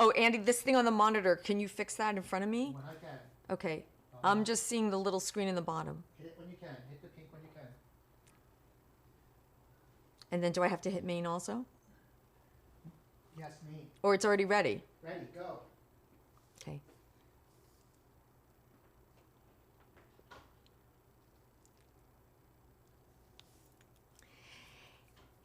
Oh, Andy, this thing on the monitor, can you fix that in front of me? When I can. Okay. I'm just seeing the little screen in the bottom. Hit it when you can. Hit the pink when you can. And then do I have to hit main also? Yes, me. Or it's already ready? Ready, go. Okay.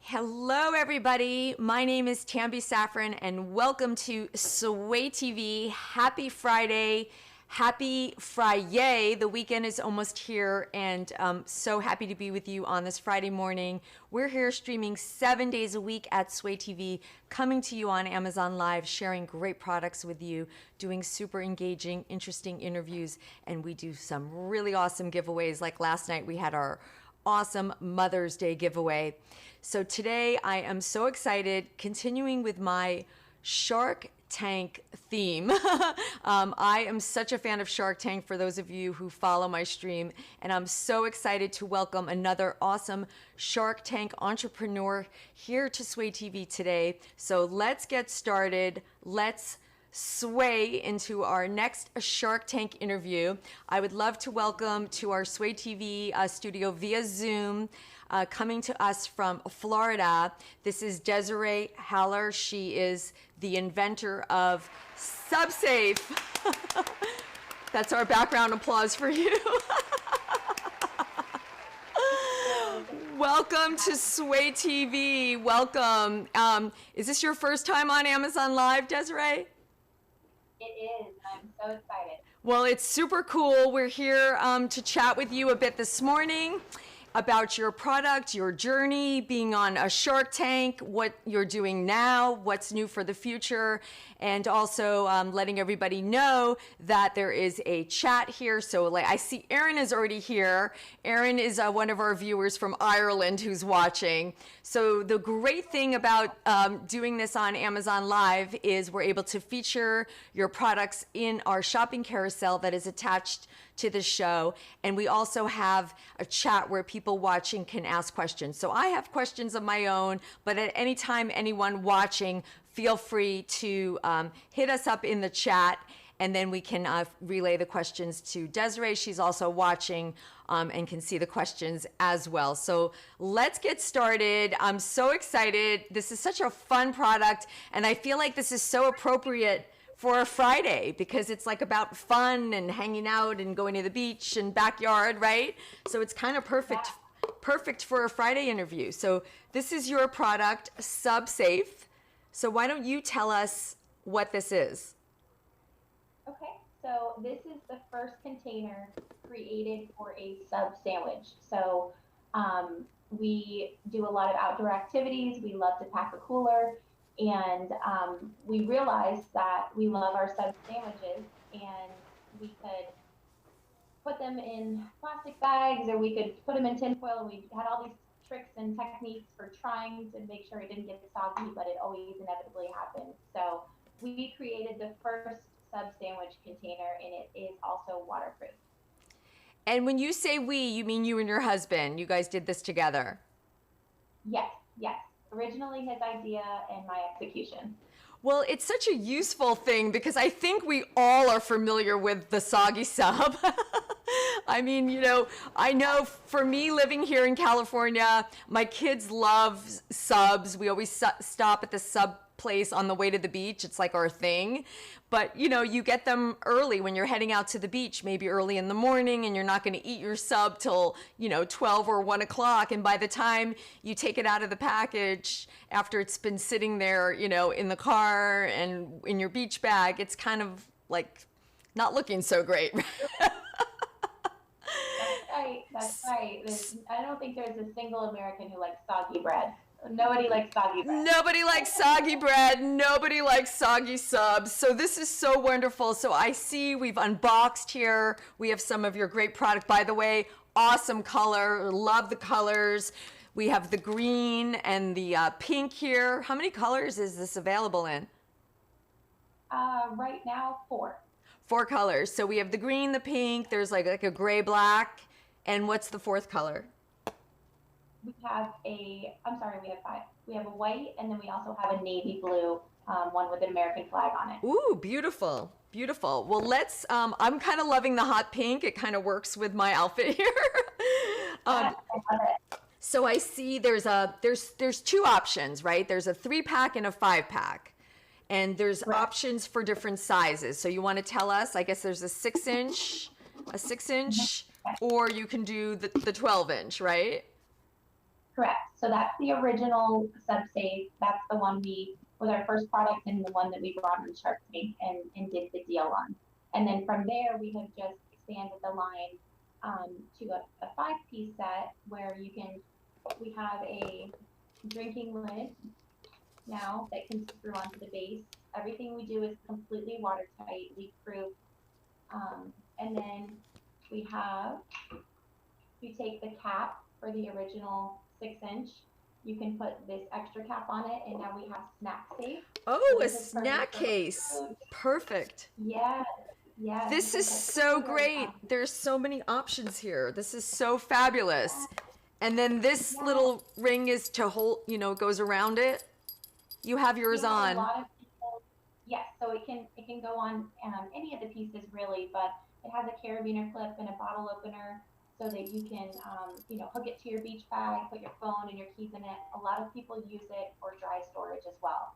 Hello, everybody. My name is Tambi Saffron, and welcome to Sway TV. Happy Friday. Happy Friday. The weekend is almost here, and I'm so happy to be with you on this Friday morning. We're here streaming 7 days a week at Sway TV, coming to you on Amazon Live, sharing great products with you, doing super engaging, interesting interviews, and we do some really awesome giveaways. Like last night, we had our awesome Mother's Day giveaway. So today I am so excited, continuing with my Shark Tank theme. I am such a fan of Shark Tank, for those of you who follow my stream, and I'm so excited to welcome another awesome Shark Tank entrepreneur here to Sway TV today. So let's get started. Let's sway into our next Shark Tank interview. I would love to welcome to our Sway TV studio via Zoom, coming to us from Florida. This is Desiree Haller. She is the inventor of SubSafe. That's our background applause for you. Welcome to Sway TV. Welcome. Is this your first time on Amazon Live, Desiree? It is. I'm so excited. Well, it's super cool. We're here to chat with you a bit this morning about your product, your journey, being on a Shark Tank, what you're doing now, what's new for the future, and also letting everybody know that there is a chat here. So like, I see Erin is already here. Erin is one of our viewers from Ireland who's watching. So the great thing about doing this on Amazon Live is we're able to feature your products in our shopping carousel that is attached to the show. And we also have a chat where people watching can ask questions. So I have questions of my own, but at any time, anyone watching, feel free to hit us up in the chat, and then we can relay the questions to Desiree. She's also watching and can see the questions as well. So let's get started. I'm so excited. This is such a fun product, and I feel like this is so appropriate for a Friday because it's like about fun and hanging out and going to the beach and backyard, right? So it's kind of perfect for a Friday interview. So this is your product, SubSafe. So why don't you tell us what this is? Okay, so this is the first container created for a sub sandwich. So we do a lot of outdoor activities. We love to pack a cooler. And we realized that we love our sub sandwiches, and we could put them in plastic bags, or we could put them in tinfoil. And we had all these tricks and techniques for trying to make sure it didn't get soggy, but it always inevitably happens. So we created the first sub sandwich container, and it is also waterproof. And when you say we, you mean you and your husband. You guys did this together. Yes, yes. Originally his idea and my execution. Well, it's such a useful thing because I think we all are familiar with the soggy sub. I mean, you know, I know for me living here in California, my kids love subs. We always stop at the sub place on the way to the beach. It's like our thing. But, you know, you get them early when you're heading out to the beach, maybe early in the morning, and you're not going to eat your sub till, 12 or 1 o'clock. And by the time you take it out of the package, after it's been sitting there, in the car and in your beach bag, it's kind of like not looking so great. That's right. I don't think there's a single American who likes soggy bread. Nobody likes soggy bread. Nobody likes soggy bread. Nobody likes soggy subs. So this is so wonderful. So I see we've unboxed here. We have some of your great product. By the way, awesome color. Love the colors. We have the green and the pink here. How many colors is this available in? Right now, 4. 4 colors. So we have the green, the pink. There's like a gray, black. And what's the 4th color? We have we have 5. We have a white, and then we also have a navy blue one with an American flag on it. Ooh, beautiful, beautiful. Well, I'm kind of loving the hot pink. It kind of works with my outfit here. I love it. So I see there's two options, right? There's a 3-pack and a 5-pack. And there's Correct. options for different sizes. So you want to tell us, I guess there's a 6-inch, or you can do the 12-inch, right? Correct. So that's the original SubSafe. That's the one was our first product and the one that we brought on Shark Tank and did the deal on. And then from there, we have just expanded the line to a 5-piece set where we have a drinking lid now that can screw onto the base. Everything we do is completely watertight, leak-proof. And then you take the cap for the original 6-inch. You can put this extra cap on it, and now we have SnackSafe. Oh, So a this is snack perfect for case. food. Perfect. Yeah. Yeah. This is so great. There's so many options here. This is so fabulous. And then this little ring is to hold, goes around it. You have yours A on. lot of people, yes, so it can go on any of the pieces really, but it has a carabiner clip and a bottle opener so that you can hook it to your beach bag, put your phone and your keys in it. A lot of people use it for dry storage as well.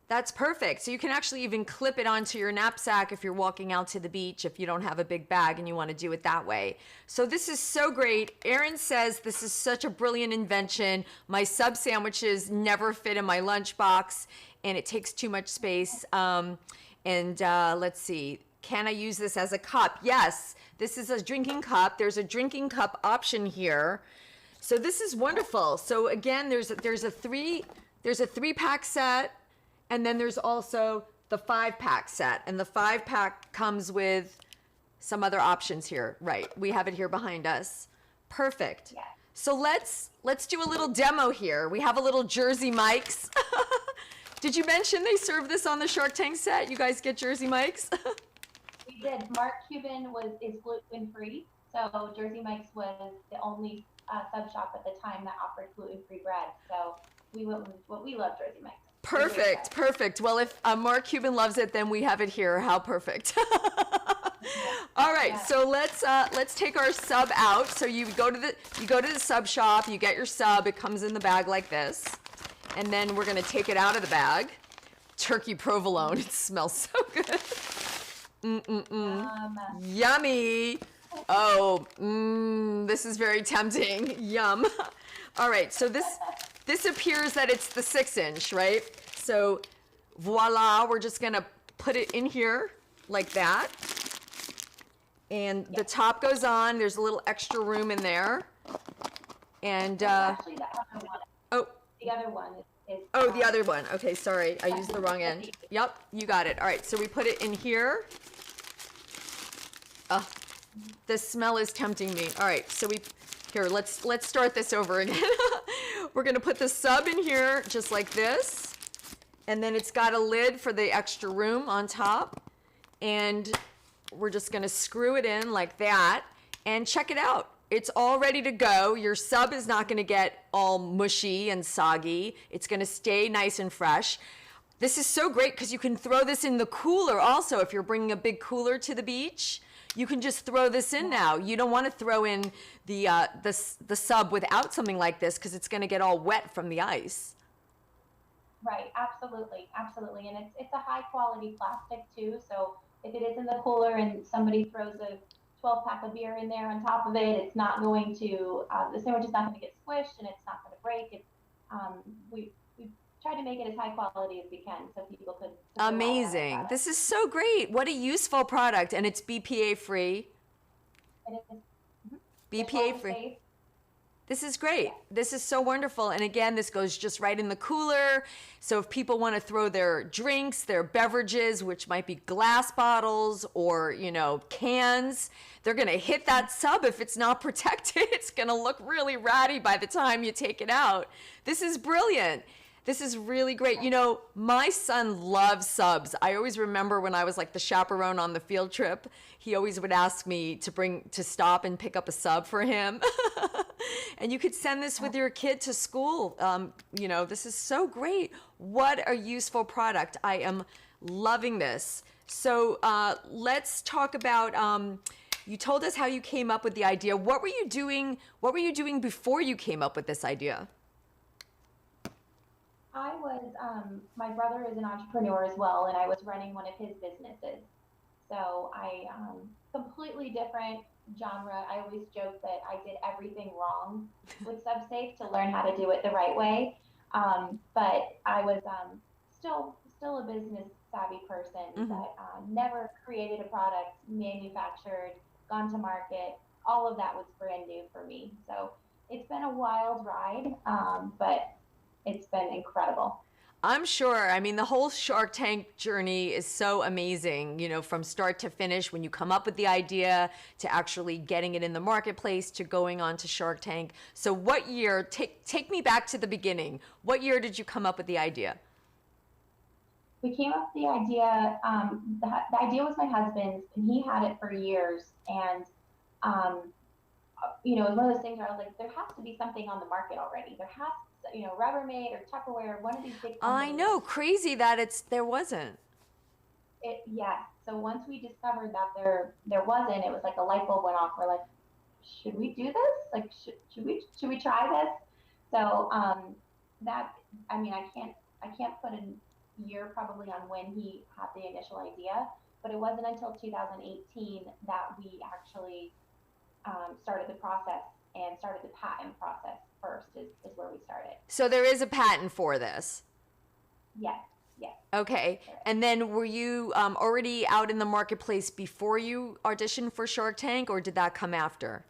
That's perfect. So you can actually even clip it onto your knapsack if you're walking out to the beach, if you don't have a big bag and you want to do it that way. So this is so great. Erin says this is such a brilliant invention. My sub sandwiches never fit in my lunchbox and it takes too much space. Let's see. Can I use this as a cup? Yes, this is a drinking cup. There's a drinking cup option here. So this is wonderful. So again, there's a 3-pack set. And then there's also the 5-pack set. And the 5-pack comes with some other options here. Right. We have it here behind us. Perfect. Yeah. So let's do a little demo here. We have a little Jersey Mike's. Did you mention they serve this on the Shark Tank set? You guys get Jersey Mike's? We did. Mark Cuban is gluten-free. So Jersey Mike's was the only sub shop at the time that offered gluten-free bread. So we went with what we love, Jersey Mike's. Perfect. Well, if Mark Cuban loves it, then we have it here. How perfect. All right, so let's take our sub out. So you go to the sub shop, you get your sub, it comes in the bag like this. And then we're gonna take it out of the bag. Turkey provolone, it smells so good. Yummy. Oh, this is very tempting. Yum. All right, so this appears that it's the 6-inch, right? So voila, we're just gonna put it in here like that. And the top goes on, there's a little extra room in there. And, Actually, the other one. oh, The other one is. oh, the other one. Okay, sorry, I used the wrong end. Yep, you got it. All right, so we put it in here. The smell is tempting me. All right, so here, let's start this over again. We're gonna put the sub in here just like this. And then it's got a lid for the extra room on top. And we're just gonna screw it in like that. And check it out. It's all ready to go. Your sub is not gonna get all mushy and soggy. It's gonna stay nice and fresh. This is so great because you can throw this in the cooler also. If you're bringing a big cooler to the beach, you can just throw this in now. You don't want to throw in the sub without something like this because it's going to get all wet from the ice. Right, absolutely. And it's a high quality plastic too. So if it is in the cooler and somebody throws a 12-pack of beer in there on top of it, it's not going to the sandwich is not going to get squished and it's not going to break. We try to make it as high quality as we can so people could. Amazing. This is so great. What a useful product. And it's BPA free. It is. BPA free. This is great. This is so wonderful. And again, this goes just right in the cooler. So if people want to throw their drinks, their beverages, which might be glass bottles or, cans, they're going to hit that sub. If it's not protected, it's going to look really ratty by the time you take it out. This is brilliant. This is really great. My son loves subs. I always remember when I was like the chaperone on the field trip, he always would ask me to stop and pick up a sub for him. And you could send this with your kid to school. This is so great. What a useful product. I am loving this. So let's talk about, you told us how you came up with the idea. What were you doing? What were you doing before you came up with this idea? My brother is an entrepreneur as well, and I was running one of his businesses. So completely different genre. I always joke that I did everything wrong with SubSafe to learn how to do it the right way. But I was still a business savvy person, but never created a product, manufactured, gone to market. All of that was brand new for me. So it's been a wild ride, but it's been incredible. I'm sure. I mean, the whole Shark Tank journey is so amazing, from start to finish, when you come up with the idea to actually getting it in the marketplace to going on to Shark Tank. So what year, take me back to the beginning. What year did you come up with the idea? We came up with the idea, the idea was my husband's, and he had it for years. And, it was one of those things where I was like, there has to be something on the market already. There has Rubbermaid or Tupperware, one of these big companies. I know, crazy that there wasn't. Yes. So once we discovered that there wasn't, it was like a light bulb went off. We're like, should we do this? Like, should we try this? So I can't put a year probably on when he had the initial idea, but it wasn't until 2018 that we actually started the process and started the patent process. First is where we started. So there is a patent for this? Yes. Okay. And then were you already out in the marketplace before you auditioned for Shark Tank, or did that come after?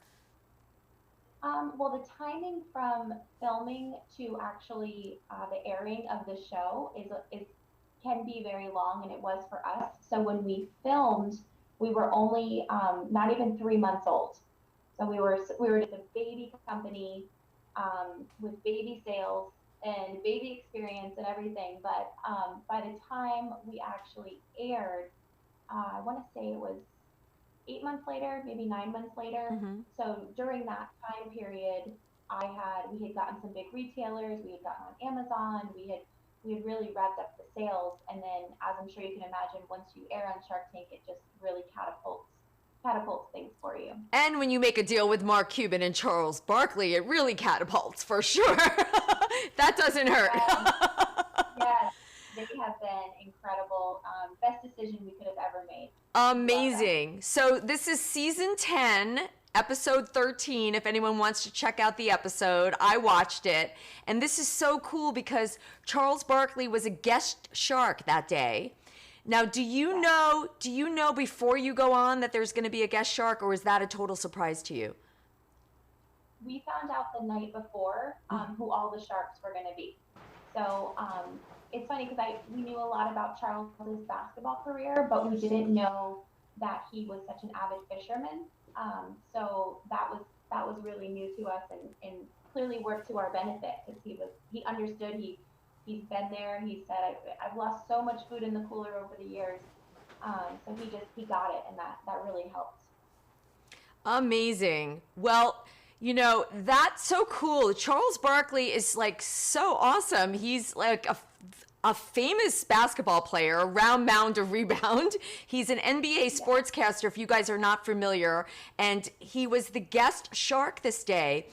Well, the timing from filming to actually the airing of the show can be very long, and it was for us. So when we filmed, we were only not even 3 months old. So we were just a baby company with baby sales and baby experience and everything. But by the time we actually aired, I want to say it was 8 months later, maybe 9 months later. Mm-hmm. So during that time period, we had gotten some big retailers. We had gotten on Amazon. We had really revved up the sales. And then, as I'm sure you can imagine, once you air on Shark Tank, it just really catapults things for you. And when you make a deal with Mark Cuban and Charles Barkley, it really catapults for sure. That doesn't hurt. Yes, they have been incredible. Best decision we could have ever made. Amazing. So this is season 10, episode 13. If anyone wants to check out the episode, I watched it. And this is so cool because Charles Barkley was a guest shark that day. Now, do you know before you go on that there's going to be a guest shark, or is that a total surprise to you? We found out the night before who all the sharks were going to be. So it's funny because we knew a lot about Charles's basketball career, but we didn't know that he was such an avid fisherman. So that was really new to us, and clearly worked to our benefit because he understood. He's been there. He said, I've lost so much food in the cooler over the years. So he got it, and that really helped. Amazing. Well, that's so cool. Charles Barkley is like so awesome. He's like a famous basketball player, a round mound of rebound. He's an NBA sportscaster, if you guys are not familiar. And he was the guest shark this day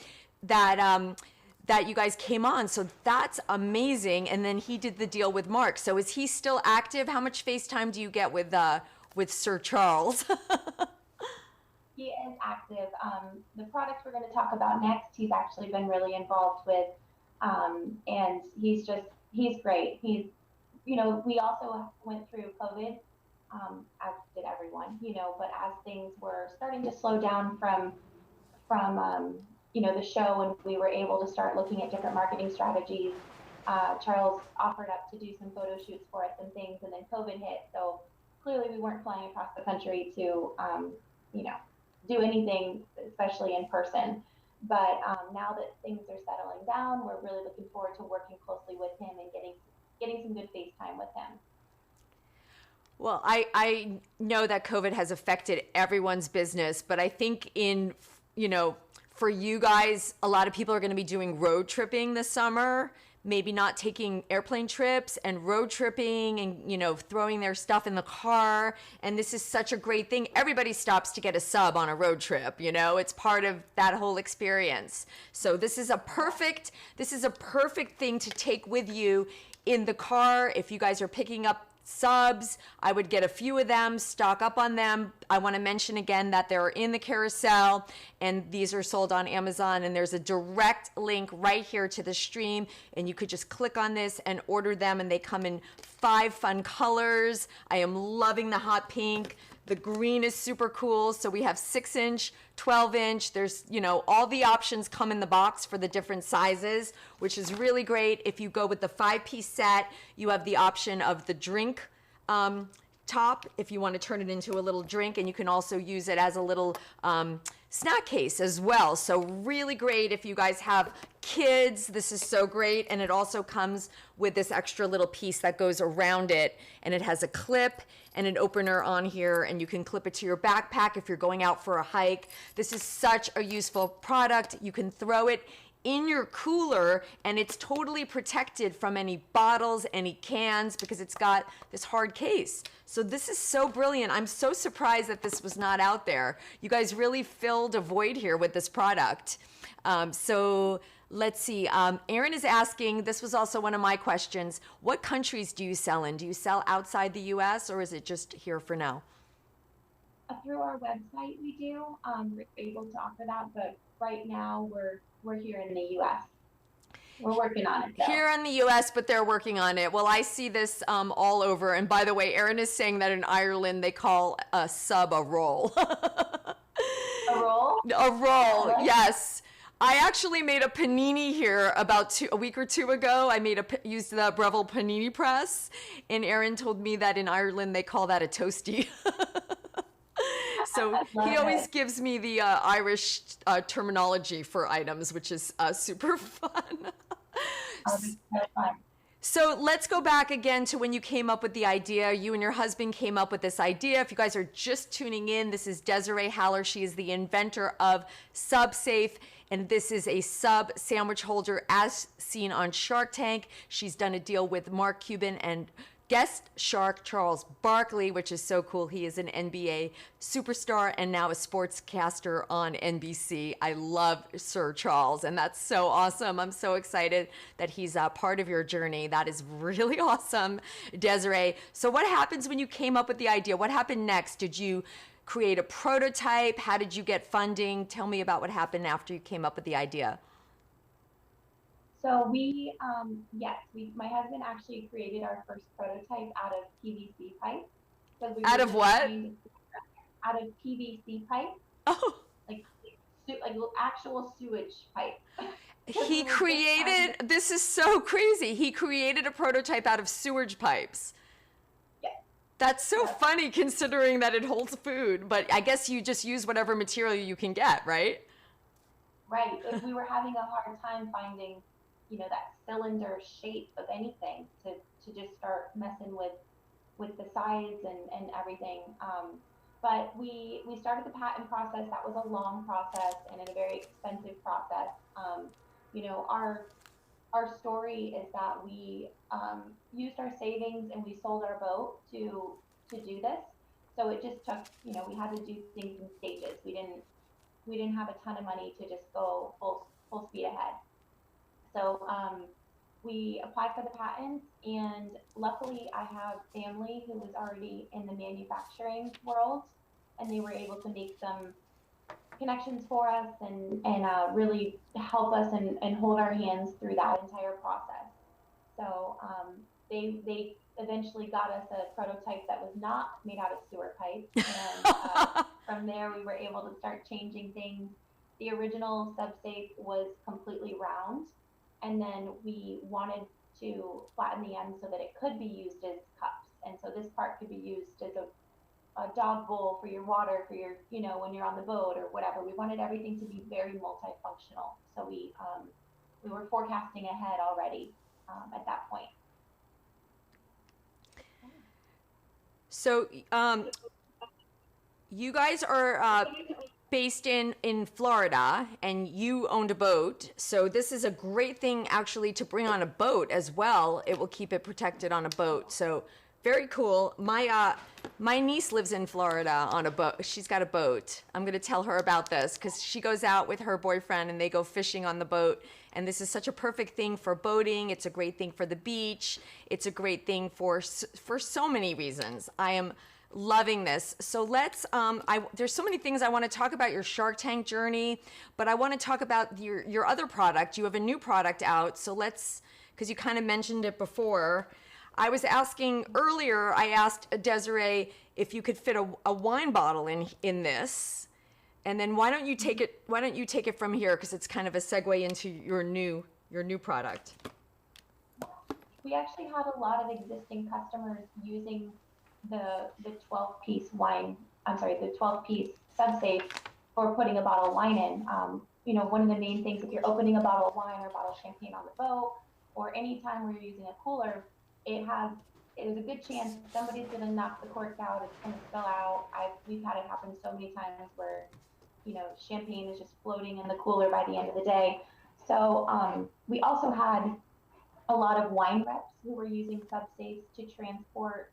that you guys came on. So that's amazing. And then he did the deal with Mark. So is he still active? How much FaceTime do you get with Sir Charles? He is active. The product we're going to talk about next, he's actually been really involved with. And he's great. We also went through COVID, as did everyone, but as things were starting to slow down from the show, and we were able to start looking at different marketing strategies. Charles offered up to do some photo shoots for us and things, and then COVID hit. So clearly we weren't flying across the country to, do anything, especially in person. But now that things are settling down, we're really looking forward to working closely with him and getting some good FaceTime with him. Well, I know that COVID has affected everyone's business, but I think for you guys, a lot of people are going to be doing road tripping this summer, maybe not taking airplane trips and road tripping and, you know, throwing their stuff in the car. And this is such a great thing. Everybody stops to get a sub on a road trip, you know, it's part of that whole experience. So this is a perfect thing to take with you in the car. If you guys are picking up subs, I would get a few of them, stock up on them. I want to mention again that they're in the carousel and these are sold on Amazon, and there's a direct link right here to the stream, and you could just click on this and order them, and they come in 5 fun colors. I am loving the hot pink. The green is super cool. So we have 6-inch, 12-inch. There's, you know, all the options come in the box for the different sizes, which is really great. If you go with the 5-piece set, you have the option of the drink top if you want to turn it into a little drink, and you can also use it as a little snack case as well. So really great if you guys have kids. This is so great. And it also comes with this extra little piece that goes around it, and it has a clip and an opener on here, and you can clip it to your backpack if you're going out for a hike. This is such a useful product. You can throw it in your cooler and it's totally protected from any bottles, any cans, because it's got this hard case. So this is so brilliant. I'm so surprised that this was not out there. You guys really filled a void here with this product. So let's see. Aaron is asking, this was also one of my questions, what countries do you sell in? Do you sell outside the US or is it just here for now? Through our website, we do. We're able to offer that, but right now we're here in the U.S. We're working on it, though. Here in the U.S., but they're working on it. Well, I see this all over. And by the way, Erin is saying that in Ireland, they call a sub a roll. A roll? A roll, yes. I actually made a panini here about a week or two ago. I used the Breville panini press, and Erin told me that in Ireland, they call that a toasty. So he always gives me the Irish terminology for items, which is super fun. So let's go back again to when you came up with the idea. You and your husband came up with this idea. If you guys are just tuning in, this is Desiree Haller. She is the inventor of SubSafe, and this is a sub sandwich holder as seen on Shark Tank. She's done a deal with Mark Cuban and guest shark Charles Barkley, which is so cool. He is an NBA superstar and now a sportscaster on NBC. I love Sir Charles, and that's so awesome. I'm so excited that he's a part of your journey. That is really awesome, Desiree. So what happens when you came up with the idea? What happened next? Did you create a prototype? How did you get funding? Tell me about what happened after you came up with the idea. So my husband actually created our first prototype out of PVC pipe. Out of what? Out of PVC pipe. Oh. Like actual sewage pipe. He created, this is so crazy. He created a prototype out of sewage pipes. Yes. That's so funny considering that it holds food, but I guess you just use whatever material you can get, right? Right. If we were having a hard time finding, that cylinder shape of anything to just start messing with the sides and everything. But we started the patent process. That was a long process and a very expensive process. Our story is that we used our savings and we sold our boat to do this. So it just took, we had to do things in stages. We didn't have a ton of money to just go full speed ahead. So we applied for the patent, and luckily I have family who was already in the manufacturing world, and they were able to make some connections for us and really help us and hold our hands through that entire process. So they eventually got us a prototype that was not made out of sewer pipe, and from there we were able to start changing things. The original SubSafe was completely round, and then we wanted to flatten the end so that it could be used as cups. And so this part could be used as a dog bowl for your water, for your, when you're on the boat or whatever. We wanted everything to be very multifunctional. So we were forecasting ahead already at that point. So you guys are based in Florida, and you owned a boat. So this is a great thing actually to bring on a boat as well. It will keep it protected on a boat. So very cool. My niece lives in Florida on a boat. She's got a boat. I'm going to tell her about this because she goes out with her boyfriend and they go fishing on the boat. And this is such a perfect thing for boating. It's a great thing for the beach. It's a great thing for so many reasons. I am loving this. So let's, there's so many things I want to talk about your Shark Tank journey, but I want to talk about your other product. You have a new product out. So let's, because you kind of mentioned it before. I was asking earlier, I asked Desiree if you could fit a wine bottle in this. And then why don't you take it from here? Because it's kind of a segue into your new product. We actually had a lot of existing customers using the 12-piece the 12-piece SubSafe for putting a bottle of wine in. You know, one of the main things, if you're opening a bottle of wine or a bottle of champagne on the boat, or any time where you're using a cooler, there's a good chance somebody's going to knock the cork out. It's going to spill out. We've had it happen so many times where, you know, champagne is just floating in the cooler by the end of the day. So we also had a lot of wine reps who were using SubSafes to transport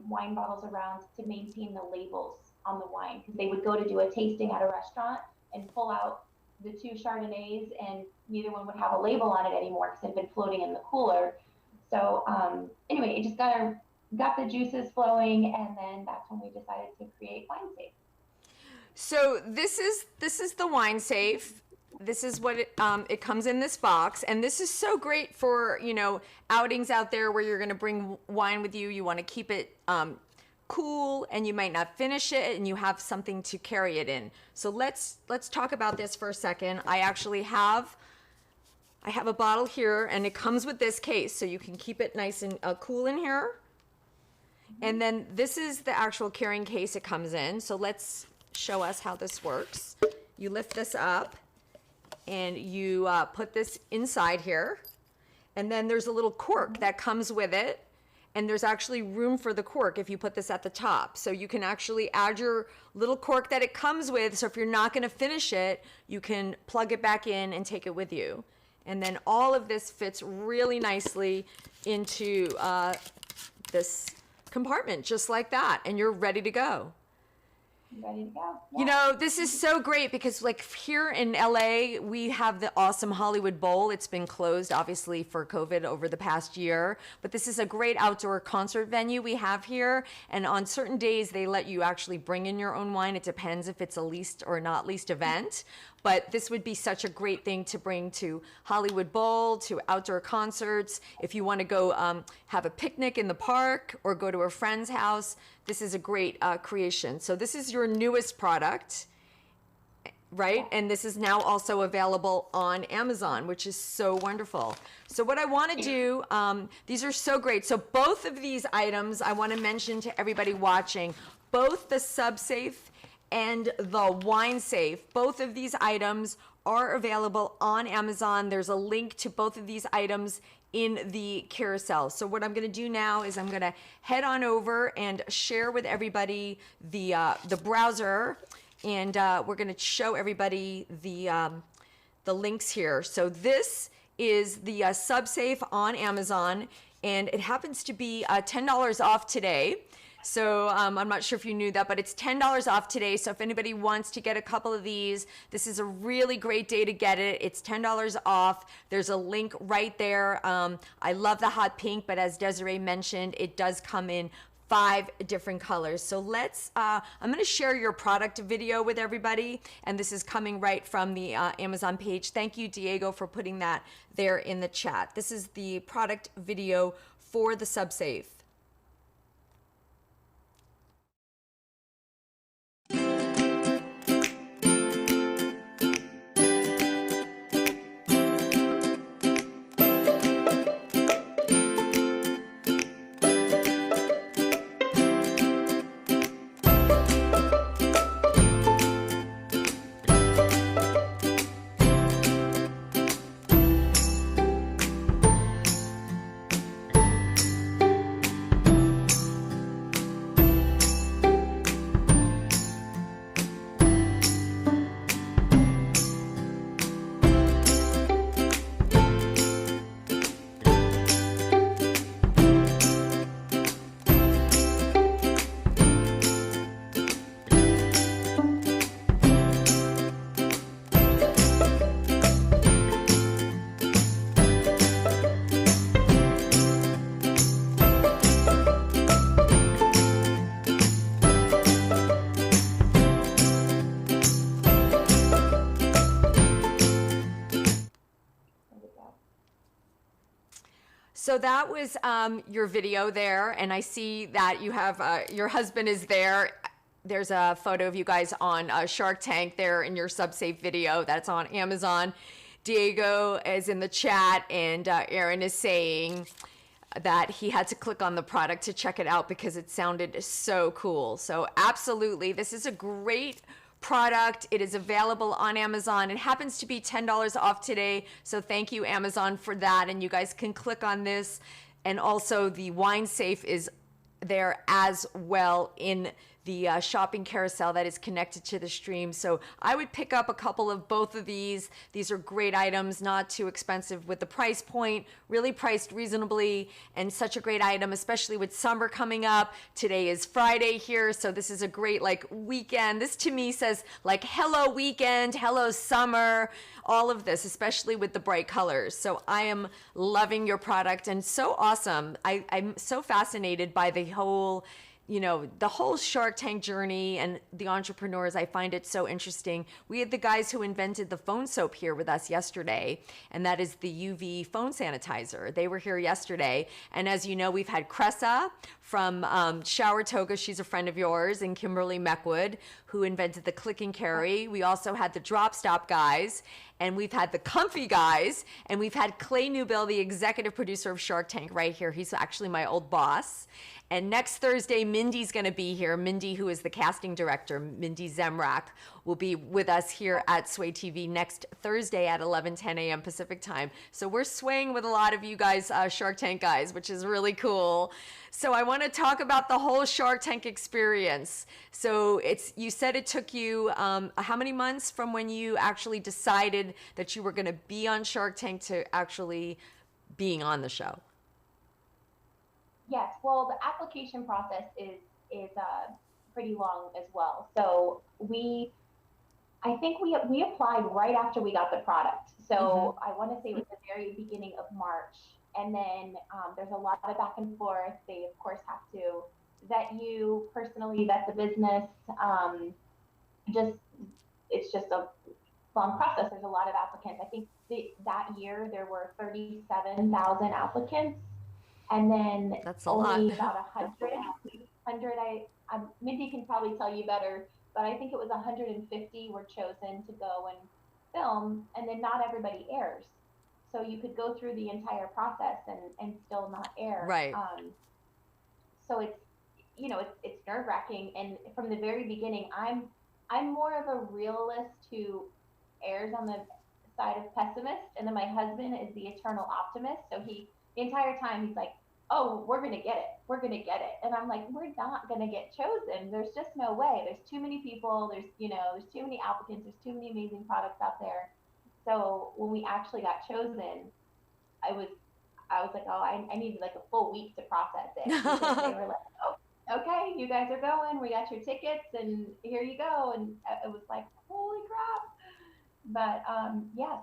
wine bottles around to maintain the labels on the wine, because they would go to do a tasting at a restaurant and pull out the 2 Chardonnays and neither one would have a label on it anymore because it had been floating in the cooler. So anyway, it just got the juices flowing, and then that's when we decided to create WineSafe. So this is the WineSafe. This is what it comes in this box, and this is so great for, you know, outings out there where you're going to bring wine with you. You want to keep it cool, and you might not finish it, and you have something to carry it in. So let's talk about this for a second. I actually have a bottle here, and it comes with this case, so you can keep it nice and cool in here. And then this is the actual carrying case it comes in. So let's show us how this works. You lift this up, and you put this inside here. And then there's a little cork that comes with it. And there's actually room for the cork if you put this at the top. So you can actually add your little cork that it comes with. So if you're not going to finish it, you can plug it back in and take it with you. And then all of this fits really nicely into this compartment, just like that. And you're ready to go. Ready to go. Yeah. You know, this is so great because like here in LA, we have the awesome Hollywood Bowl. It's been closed obviously for COVID over the past year, but this is a great outdoor concert venue we have here. And on certain days, they let you actually bring in your own wine. It depends if it's a leased or not leased event. But this would be such a great thing to bring to Hollywood Bowl, to outdoor concerts. If you want to go have a picnic in the park or go to a friend's house, this is a great creation. So this is your newest product, right? And this is now also available on Amazon, which is so wonderful. So what I want to do, these are so great. So both of these items, I want to mention to everybody watching, both the SubSafe and the WineSafe, both of these items are available on Amazon. There's a link to both of these items in the carousel. So what I'm going to do now is I'm going to head on over and share with everybody the browser, and we're going to show everybody the links here. So this is the SubSafe on Amazon, and it happens to be $10 off today. So I'm not sure if you knew that, but it's $10 off today. So if anybody wants to get a couple of these, this is a really great day to get it. It's $10 off. There's a link right there. I love the hot pink, but as Desiree mentioned, it does come in 5 different colors. So I'm going to share your product video with everybody. And this is coming right from the Amazon page. Thank you, Diego, for putting that there in the chat. This is the product video for the SubSafe. So that was your video there, and I see that you have your husband is there. There's a photo of you guys on Shark Tank there in your SubSafe video that's on Amazon. Diego is in the chat, and Aaron is saying that he had to click on the product to check it out because it sounded so cool. So absolutely, this is a great product. It is available on Amazon. It happens to be $10 off today. So thank you, Amazon, for that. And you guys can click on this. And also the Wine Safe is there as well in the shopping carousel that is connected to the stream. So I would pick up a couple of both of these. These are great items, not too expensive with the price point, really priced reasonably, and such a great item, especially with summer coming up. Today is Friday here, so this is a great like weekend. This to me says like hello weekend, hello summer, all of this, especially with the bright colors. So I am loving your product and so awesome. I'm so fascinated by the whole the whole Shark Tank journey and the entrepreneurs. I find it so interesting. We had the guys who invented the phone soap here with us yesterday, and that is the UV phone sanitizer. They were here yesterday. And as you know, we've had Cressa from Shower Toga. She's a friend of yours, and Kimberly Meckwood, who invented the Click and Carry. We also had the Drop Stop guys, and we've had the Comfy guys, and we've had Clay Newbill, the executive producer of Shark Tank, right here. He's actually my old boss. And next Thursday, Mindy's going to be here. Mindy, who is the casting director, Mindy Zemrak, will be with us here at Sway TV next Thursday at 11:10 a.m. Pacific time. So we're swaying with a lot of you guys, Shark Tank guys, which is really cool. So I want to talk about the whole Shark Tank experience. So you said it took you how many months from when you actually decided that you were going to be on Shark Tank to actually being on the show? Yes, well, the application process is pretty long as well. So I think we applied right after we got the product. So I want to say it was the very beginning of March, and then there's a lot of back and forth. They of course have to vet you personally, vet the business. It's just a long process. There's a lot of applicants. I think that year there were 37,000 applicants. And then that's a only lot. about 100, Mindy can probably tell you better, but I think it was 150 were chosen to go and film, and then not everybody airs. So you could go through the entire process and still not air. Right. So it's nerve wracking. And from the very beginning, I'm more of a realist who airs on the side of pessimist. And then my husband is the eternal optimist. So the entire time he's like, oh, we're going to get it. We're going to get it. And I'm like, we're not going to get chosen. There's just no way. There's too many people. There's too many applicants. There's too many amazing products out there. So when we actually got chosen, I was like, oh, I needed like a full week to process it. Because they were like, oh, okay, you guys are going. We got your tickets and here you go. And it was like, holy crap. But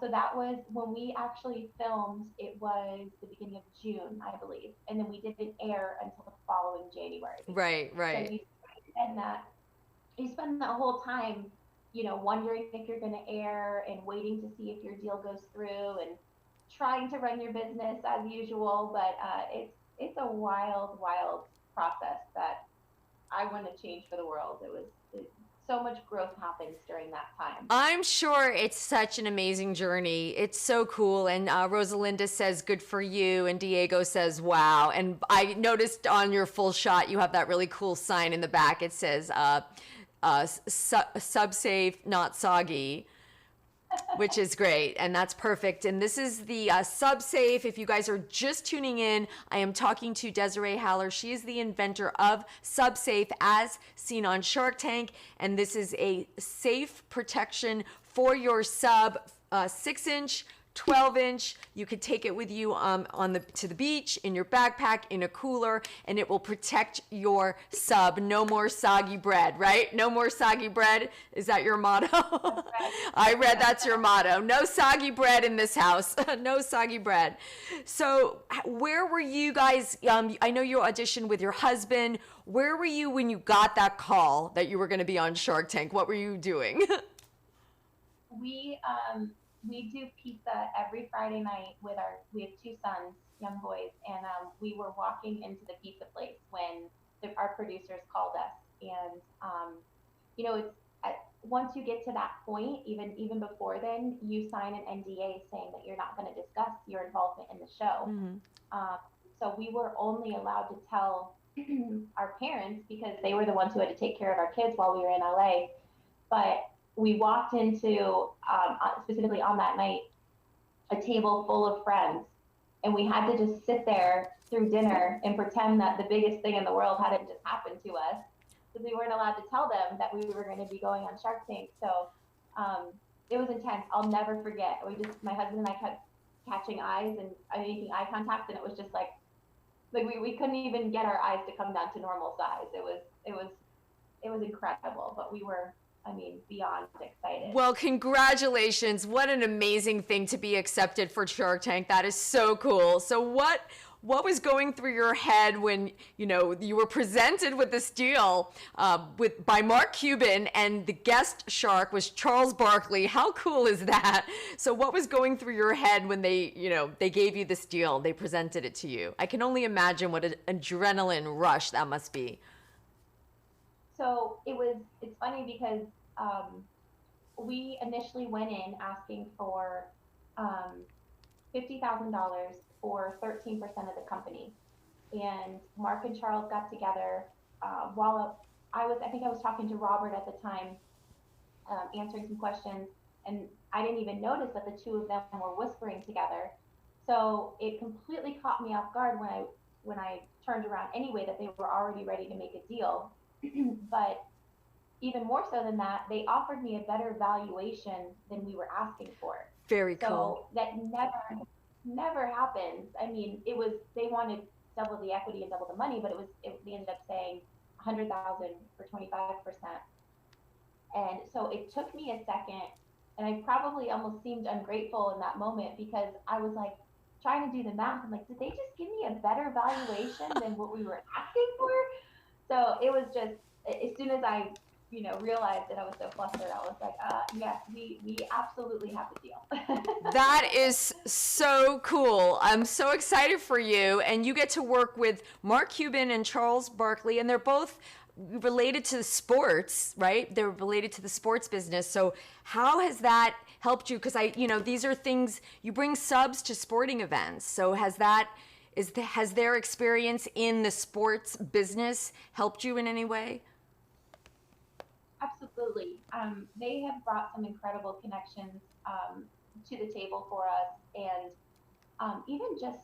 so that was when we actually filmed. It was the beginning of June, I believe, and then we didn't air until the following January. Right. So you spend that whole time, wondering if you're going to air and waiting to see if your deal goes through and trying to run your business as usual. But it's a wild process that I want to change for the world. So much growth happens during that time. I'm sure it's such an amazing journey. It's so cool. And Rosalinda says, good for you. And Diego says, wow. And I noticed on your full shot, you have that really cool sign in the back. It says, SubSafe, not soggy, which is great. And that's perfect. And this is the SubSafe. If you guys are just tuning in, I am talking to Desiree Haller. She is the inventor of SubSafe as seen on Shark Tank. And this is a safe protection for your sub 6-inch, 12-inch. You could take it with you to the beach, in your backpack, in a cooler, and it will protect your sub. No more soggy bread, right? No more soggy bread. Is that your motto? I read that's your motto. No soggy bread in this house. No soggy bread. So where were you guys? I know you auditioned with your husband. Where were you when you got that call that you were going to be on Shark Tank? What were you doing? We do pizza every Friday night we have two sons, young boys, and we were walking into the pizza place when our producers called us, and you know, once you get to that point, even before then, you sign an NDA saying that you're not going to discuss your involvement in the show. Mm-hmm. Um, so we were only allowed to tell our parents because they were the ones who had to take care of our kids while we were in LA. But we walked into, specifically on that night, a table full of friends. And we had to just sit there through dinner and pretend that the biggest thing in the world hadn't just happened to us, because we weren't allowed to tell them that we were going to be going on Shark Tank. So it was intense. I'll never forget. My husband and I kept catching eyes and making eye contact, and it was just like we couldn't even get our eyes to come down to normal size. It was incredible, but we were, beyond excited. Well, congratulations. What an amazing thing to be accepted for Shark Tank. That is so cool. So what was going through your head when, you were presented with this deal by Mark Cuban, and the guest shark was Charles Barkley? How cool is that? So what was going through your head when they gave you this deal, they presented it to you? I can only imagine what an adrenaline rush that must be. So it's funny because we initially went in asking for $50,000 for 13% of the company. And Mark and Charles got together while I think I was talking to Robert at the time, answering some questions, and I didn't even notice that the two of them were whispering together. So it completely caught me off guard when I turned around anyway, that they were already ready to make a deal. But even more so than that, they offered me a better valuation than we were asking for. Very cool. So that never happens. They wanted double the equity and double the money, but they ended up saying $100,000 for 25%. And so it took me a second, and I probably almost seemed ungrateful in that moment, because I was like trying to do the math. I'm like, did they just give me a better valuation than what we were asking for? So it was just, as soon as I realized that, I was so flustered. I was like, yes, we absolutely have the deal. That is so cool. I'm so excited for you. And you get to work with Mark Cuban and Charles Barkley, and they're both related to sports, right? They're related to the sports business. So how has that helped you? Because these are things, you bring subs to sporting events. So has their experience in the sports business helped you in any way? Absolutely. They have brought some incredible connections to the table for us, and even just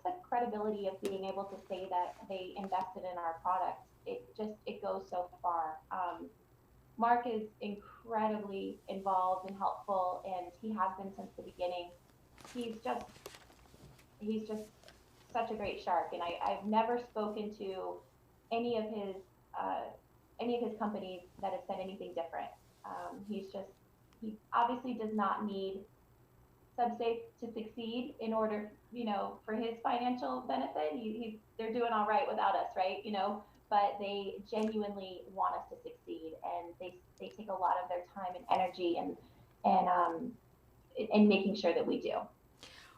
the credibility of being able to say that they invested in our product. It goes so far. Mark is incredibly involved and helpful, and he has been since the beginning. He's just such a great shark, and I've never spoken to any of his companies that have said anything different. He obviously does not need SubSafe to succeed in order, for his financial benefit. They're doing all right without us, right? But they genuinely want us to succeed, and they take a lot of their time and energy and making sure that we do.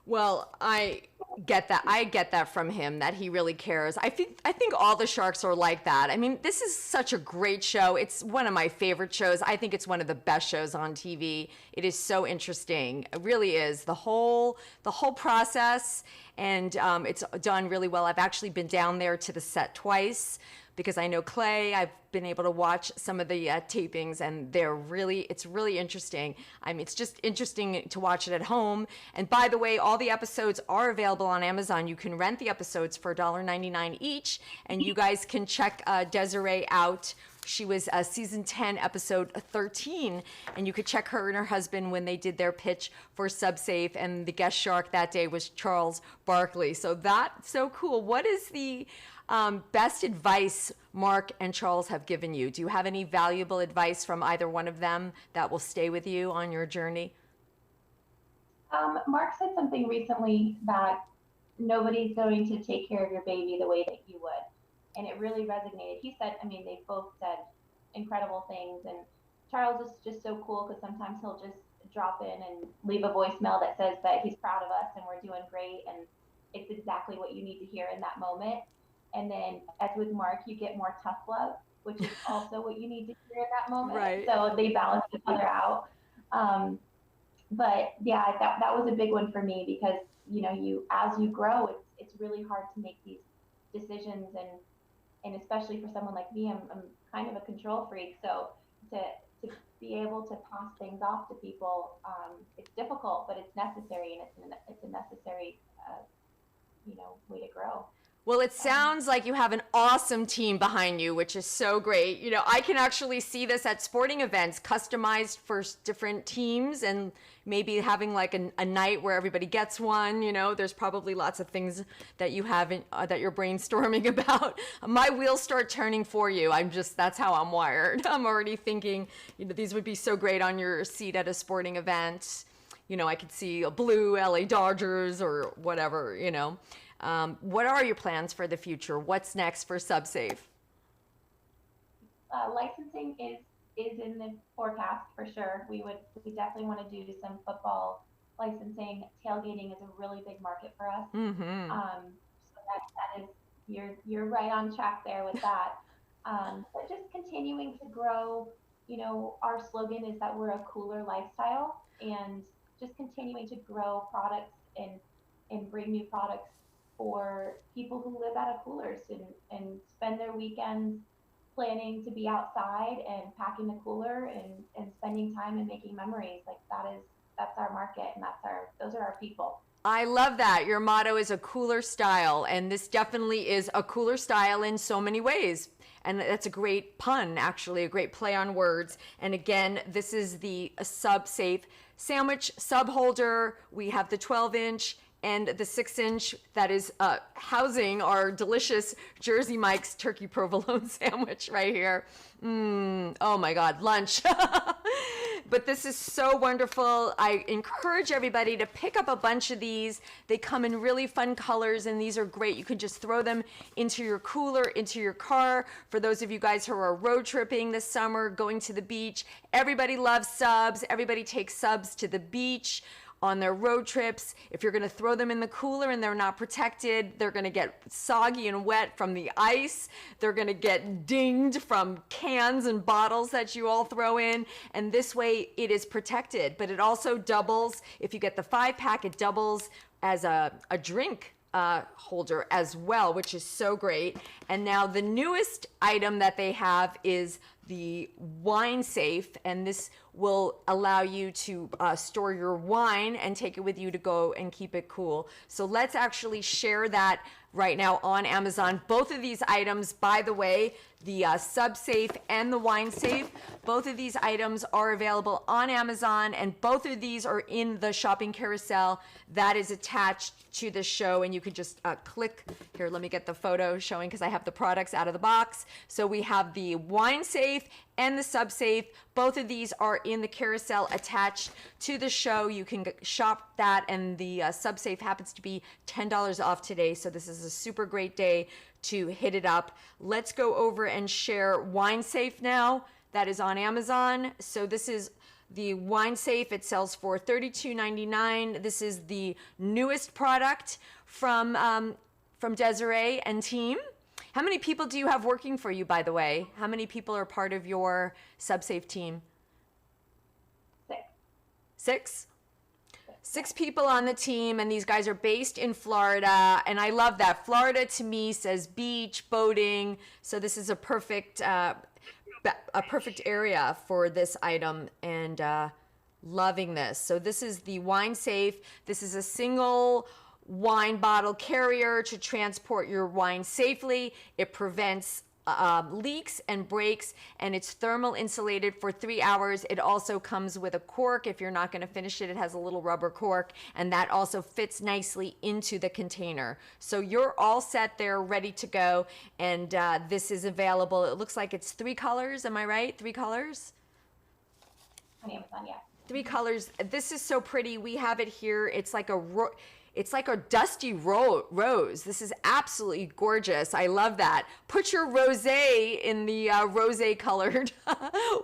Well, I get that. I get that from him, that he really cares. I think all the sharks are like that. This is such a great show. It's one of my favorite shows. I think it's one of the best shows on TV. It is so interesting. It really is. The whole process, and it's done really well. I've actually been down there to the set twice, because I know Clay. I've been able to watch some of the tapings, and it's really interesting. It's just interesting to watch it at home. And by the way, all the episodes are available on Amazon. You can rent the episodes for $1.99 each, and you guys can check Desiree out. She was season 10, episode 13, and you could check her and her husband when they did their pitch for SubSafe, and the guest shark that day was Charles Barkley. So that's so cool. What is the best advice Mark and Charles have given you? Do you have any valuable advice from either one of them that will stay with you on your journey? Mark said something recently that nobody's going to take care of your baby the way that you would. And it really resonated. He said, they both said incredible things. And Charles is just so cool, because sometimes he'll just drop in and leave a voicemail that says that he's proud of us and we're doing great. And it's exactly what you need to hear in that moment. And then, as with Mark, you get more tough love, which is also what you need to hear in that moment. Right. So they balance each other out. But yeah, that was a big one for me because you as you grow, it's really hard to make these decisions, and especially for someone like me, I'm kind of a control freak. So to be able to pass things off to people, it's difficult, but it's necessary, and it's a necessary way to grow. Well, it sounds like you have an awesome team behind you, which is so great. I can actually see this at sporting events, customized for different teams, and maybe having like a night where everybody gets one. There's probably lots of things that you haven't, that you're brainstorming about. My wheels start turning for you. That's how I'm wired. I'm already thinking, these would be so great on your seat at a sporting event. I could see a blue LA Dodgers or whatever. What are your plans for the future? What's next for SubSafe? Licensing is in the forecast for sure. We definitely want to do some football licensing. Tailgating is a really big market for us. Mm-hmm. So that is you're right on track there with that. But just continuing to grow. Our slogan is that we're a cooler lifestyle, and just continuing to grow products and bring new products for people who live out of coolers and spend their weekends planning to be outside and packing the cooler and spending time and making memories. Like that's our market, and those are our people. I love that. Your motto is a cooler style, and this definitely is a cooler style in so many ways. And that's a great pun, actually, a great play on words. And again, this is the SubSafe sandwich sub holder. We have the 12-inch and the 6-inch that is housing our delicious Jersey Mike's turkey provolone sandwich right here. Oh my God, lunch. But this is so wonderful. I encourage everybody to pick up a bunch of these. They come in really fun colors, and these are great. You could just throw them into your cooler, into your car. For those of you guys who are road tripping this summer, going to the beach, everybody loves subs. Everybody takes subs to the beach on their road trips. If you're gonna throw them in the cooler and they're not protected, they're gonna get soggy and wet from the ice. They're gonna get dinged from cans and bottles that you all throw in. And this way it is protected, but it also doubles, if you get the 5-pack, it doubles as a drink holder as well, which is so great. And now the newest item that they have is the wine safe, and this will allow you to store your wine and take it with you to go and keep it cool. So let's actually share that right now on Amazon. Both of these items, by the way, the SubSafe and the wine safe, both of these items are available on Amazon, and both of these are in the shopping carousel that is attached to the show. And you can just click here. Let me get the photo showing, because I have the products out of the box. So we have the wine safe and the SubSafe. Both of these are in the carousel attached to the show. You can shop that, and the SubSafe happens to be $10 off today. So this is a super great day to hit it up. Let's go over and share Wine Safe now. That is on Amazon. So this is the Wine Safe. It sells for $32.99. This is the newest product from Desiree and team. How many people do you have working for you, by the way? How many people are part of your SubSafe team? 6. 6? 6 people on the team, and these guys are based in Florida, and I love that. Florida to me says beach, boating, so this is a perfect area for this item, and loving this. So this is the Wine Safe. This is a single wine bottle carrier to transport your wine safely. It prevents leaks and breaks, and it's thermal insulated for 3 hours. It also comes with a cork. If you're not going to finish it, it has a little rubber cork, and that also fits nicely into the container. So you're all set there, ready to go, and this is available. It looks like it's 3 colors. Am I right? 3 colors? On Amazon, yeah. 3 colors. This is so pretty. We have it here. It's like It's like a dusty rose. This is absolutely gorgeous. I love that. Put your rosé in the rosé colored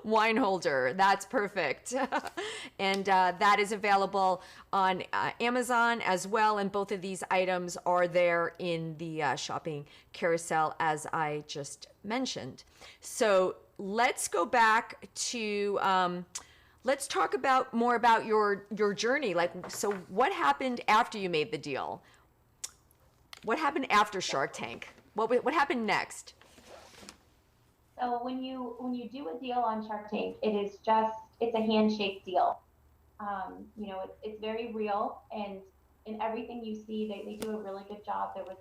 wine holder. That's perfect. And that is available on Amazon as well. And both of these items are there in the shopping carousel, as I just mentioned. So let's go back to, let's talk about more about your journey. Like, so what happened after you made the deal? What happened after Shark Tank? What happened next? So when you do a deal on Shark Tank, it's a handshake deal. You know, it's very real, and in everything you see, they do a really good job. There was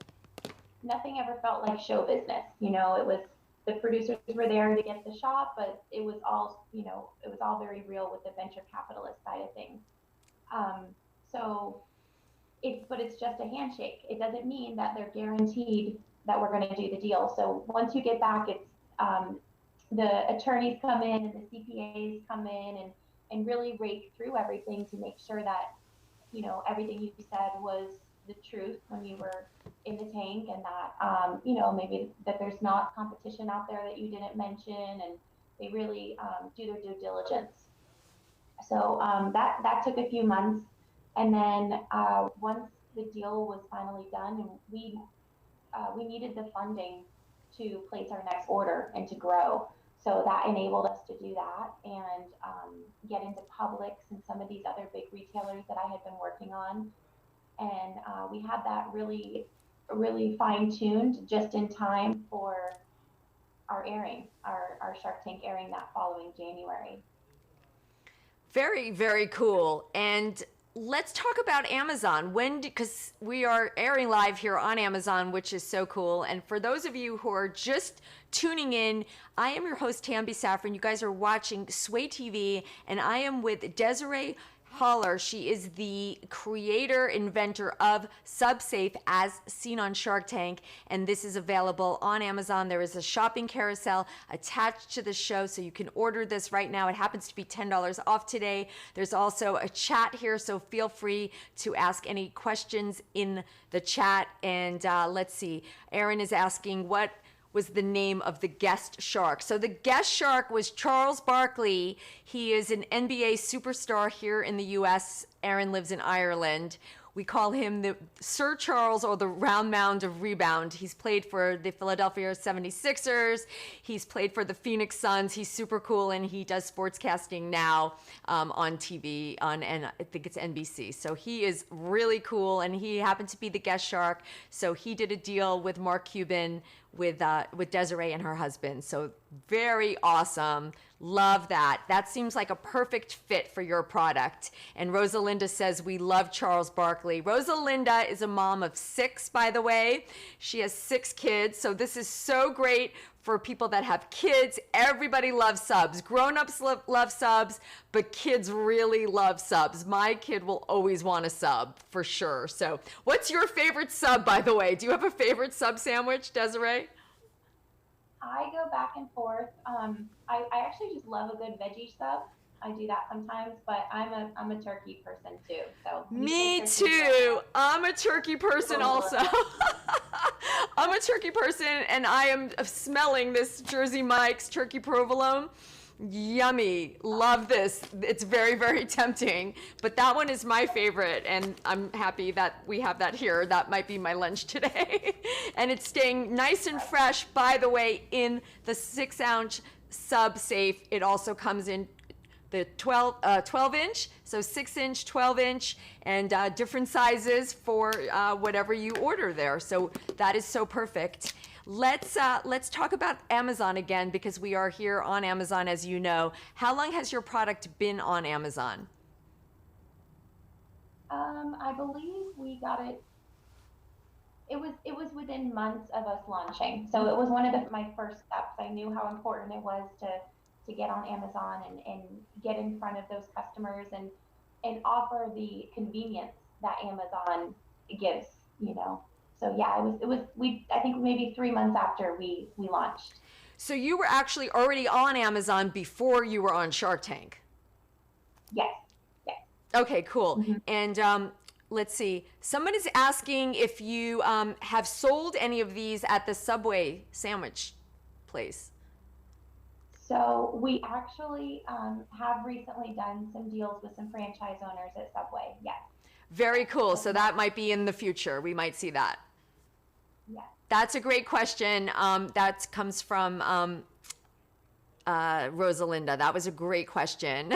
nothing ever felt like show business. You know, it was the producers were there to get the shot, but it was all, you know, it was all very real with the venture capitalist side of things. But it's just a handshake. It doesn't mean that they're guaranteed that we're going to do the deal. So once you get back, it's the attorneys come in and the CPAs come in and really rake through everything to make sure that, you know, everything you said was the truth when you were in the tank, and that, you know, maybe that there's not competition out there that you didn't mention, and they really do their due diligence. So that took a few months. And then once the deal was finally done, and we needed the funding to place our next order and to grow. So that enabled us to do that and get into Publix and some of these other big retailers that I had been working on. And we had that really fine-tuned just in time for our airing, our Shark Tank airing that following January. Very, very cool. And let's talk about Amazon. Because we are airing live here on Amazon, which is so cool. And for those of you who are just tuning in, I am your host, Tambi Saffron. You guys are watching Sway TV, and I am with Desiree Holler. She is the creator, inventor of SubSafe, as seen on Shark Tank, and this is available on Amazon. There is a shopping carousel attached to the show, so you can order this right now. It happens to be $10 off today. There's also a chat here, so feel free to ask any questions in the chat. And let's see, Aaron is asking, what was the name of the guest shark? So the guest shark was Charles Barkley. He is an NBA superstar here in the US. Aaron lives in Ireland. We call him the Sir Charles, or the round mound of rebound. He's played for the Philadelphia 76ers. He's played for the Phoenix Suns. He's super cool, and he does sportscasting now on TV, and I think it's NBC. So he is really cool, and he happened to be the guest shark. So he did a deal with Mark Cuban with Desiree and her husband. So very awesome. Love that. That seems like a perfect fit for your product. And Rosalinda says, we love Charles Barkley. Rosalinda is a mom of 6, by the way. She has 6 kids. So this is so great for people that have kids. Everybody loves subs. Grown-ups love subs, but kids really love subs. My kid will always want a sub, for sure. So what's your favorite sub, by the way? Do you have a favorite sub sandwich, Desiree? I go back and forth. I actually just love a good veggie sub. I do that sometimes, but I'm a turkey person too. So me too. I'm a turkey person also. I'm a turkey person, and I am smelling this Jersey Mike's turkey provolone. Yummy. Love this. It's very, very tempting, but that one is my favorite, and I'm happy that we have that here. That might be my lunch today. And it's staying nice and fresh, by the way, in the 6-ounce SubSafe. It also comes in the 12-inch, so 6-inch, 12-inch, and different sizes for whatever you order there. So that is so perfect. Let's talk about Amazon again, because we are here on Amazon, as you know. How long has your product been on Amazon? I believe we got it. It was within months of us launching, so it was one of my first steps. I knew how important it was to get on Amazon and get in front of those customers and offer the convenience that Amazon gives, you know. So yeah, I think maybe 3 months after we launched. So you were actually already on Amazon before you were on Shark Tank? Yes. Okay, cool. Mm-hmm. And let's see. Someone is asking if you have sold any of these at the Subway sandwich place. So we actually have recently done some deals with some franchise owners at Subway. Yes. Very cool. So that might be in the future. We might see that. Yes. That's a great question. That comes from Rosalinda. That was a great question.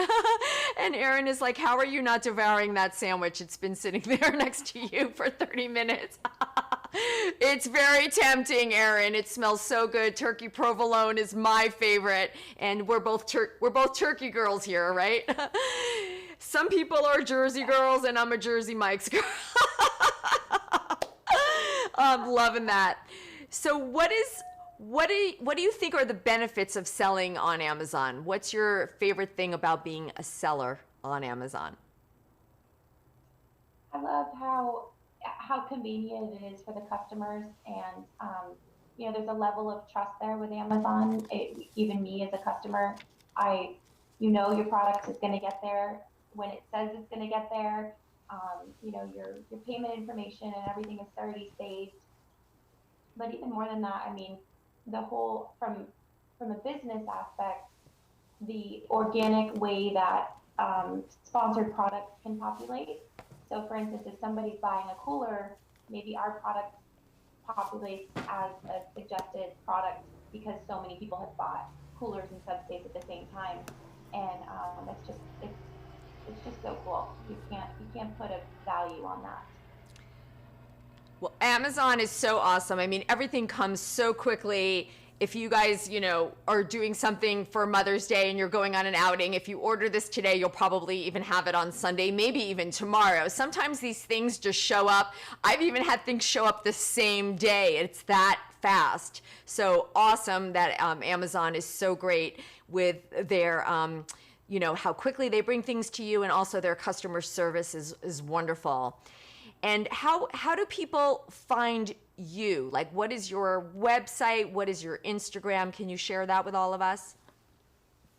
And Erin is like, how are you not devouring that sandwich? It's been sitting there next to you for 30 minutes. It's very tempting, Erin. It smells so good. Turkey provolone is my favorite, and we're both turkey girls here, right? Some people are Jersey girls, and I'm a Jersey Mike's girl. I'm loving that. So what do you think are the benefits of selling on Amazon? What's your favorite thing about being a seller on Amazon? I love how convenient it is for the customers, and there's a level of trust there with Amazon. Even me as a customer, your product is going to get there when it says it's going to get there. Your payment information and everything is already saved. But even more than that, I mean, the whole from a business aspect, the organic way that sponsored products can populate. So for instance, if somebody's buying a cooler, maybe our product populates as a suggested product because so many people have bought coolers and SubSafe at the same time. And it's just so cool. You can't put a value on that. Well, Amazon is so awesome. I mean, everything comes so quickly. If you guys, are doing something for Mother's Day and you're going on an outing, if you order this today, you'll probably even have it on Sunday, maybe even tomorrow. Sometimes these things just show up. I've even had things show up the same day. It's that fast. So awesome that Amazon is so great with their, how quickly they bring things to you, and also their customer service is wonderful. And how do people find you? Like, what is your website? What is your Instagram? Can you share that with all of us?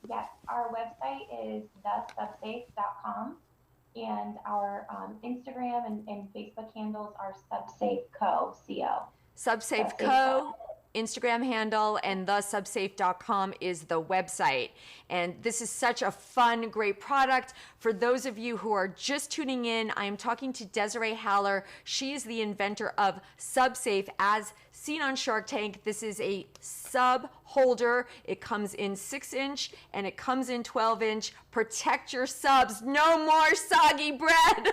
Yes, our website is thesubsafe.com, and our Instagram and Facebook handles are SubSafe Co. SubSafe Co. Instagram handle, and thesubsafe.com is the website. And this is such a fun, great product. For those of you who are just tuning in, I am talking to Desiree Haller. She is the inventor of SubSafe, as seen on Shark Tank. This is a sub holder. It comes in 6-inch and it comes in 12-inch. Protect your subs. No more soggy bread.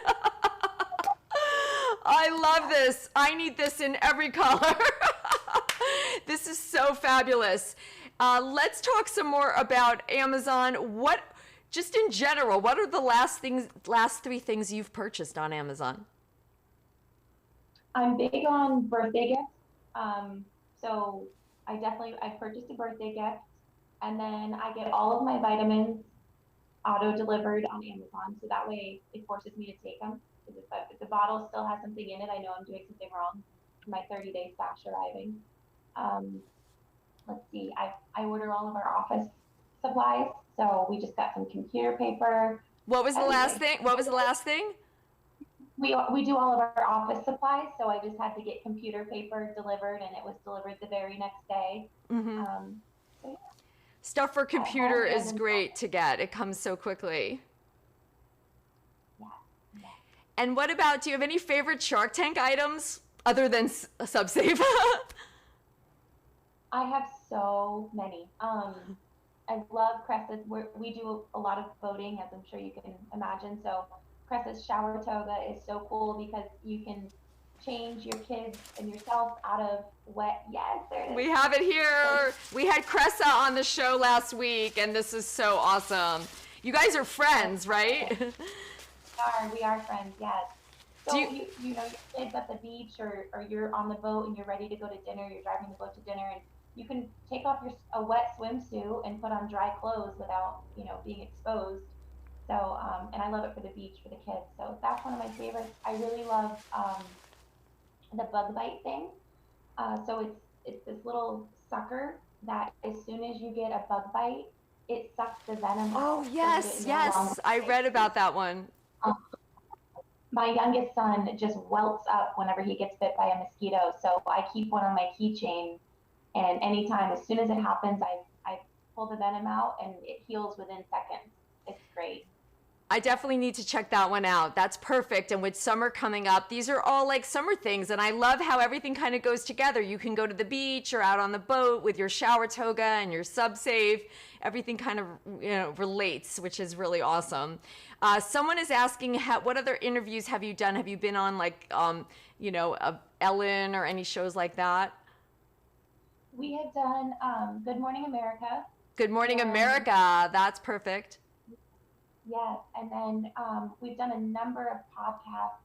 I love this. I need this in every color. This is so fabulous. Let's talk some more about Amazon. Just in general, what are the last 3 things you've purchased on Amazon? I'm big on birthday gifts. So I purchased a birthday gift, and then I get all of my vitamins auto delivered on Amazon. So that way it forces me to take them. If the bottle still has something in it, I know I'm doing something wrong. My 30-day stash arriving. Let's see, I order all of our office supplies. So we just got some computer paper. What was the last thing? We do all of our office supplies. So I just had to get computer paper delivered, and it was delivered the very next day. Mm-hmm. So yeah. Stuff for computer is great to get. It comes so quickly. Yeah. And what about, do you have any favorite Shark Tank items other than SubSafe? I have so many. I love Cressa's. We do a lot of boating, as I'm sure you can imagine. So Cressa's shower toga is so cool because you can change your kids and yourself out of wet. Yes, there it is. We have it here. We had Cressa on the show last week, and this is so awesome. You guys are friends, right? We are friends, yes. So you know, your kids at the beach, or you're on the boat and you're ready to go to dinner, you're driving the boat to dinner, and you can take off a wet swimsuit and put on dry clothes without, being exposed. So, and I love it for the beach for the kids. So that's one of my favorites. I really love the bug bite thing. So it's this little sucker that as soon as you get a bug bite, it sucks the venom out. Oh, yes. I read about that one. my youngest son just welts up whenever he gets bit by a mosquito. So I keep one on my keychain, and anytime, as soon as it happens, I pull the venom out, and it heals within seconds. It's great. I definitely need to check that one out. That's perfect. And with summer coming up, these are all like summer things. And I love how everything kind of goes together. You can go to the beach or out on the boat with your shower toga and your SubSafe. Everything kind of, relates, which is really awesome. Someone is asking, what other interviews have you done? Have you been on like, Ellen or any shows like that? We have done Good Morning America. Good Morning America. That's perfect. Yes, and then we've done a number of podcasts.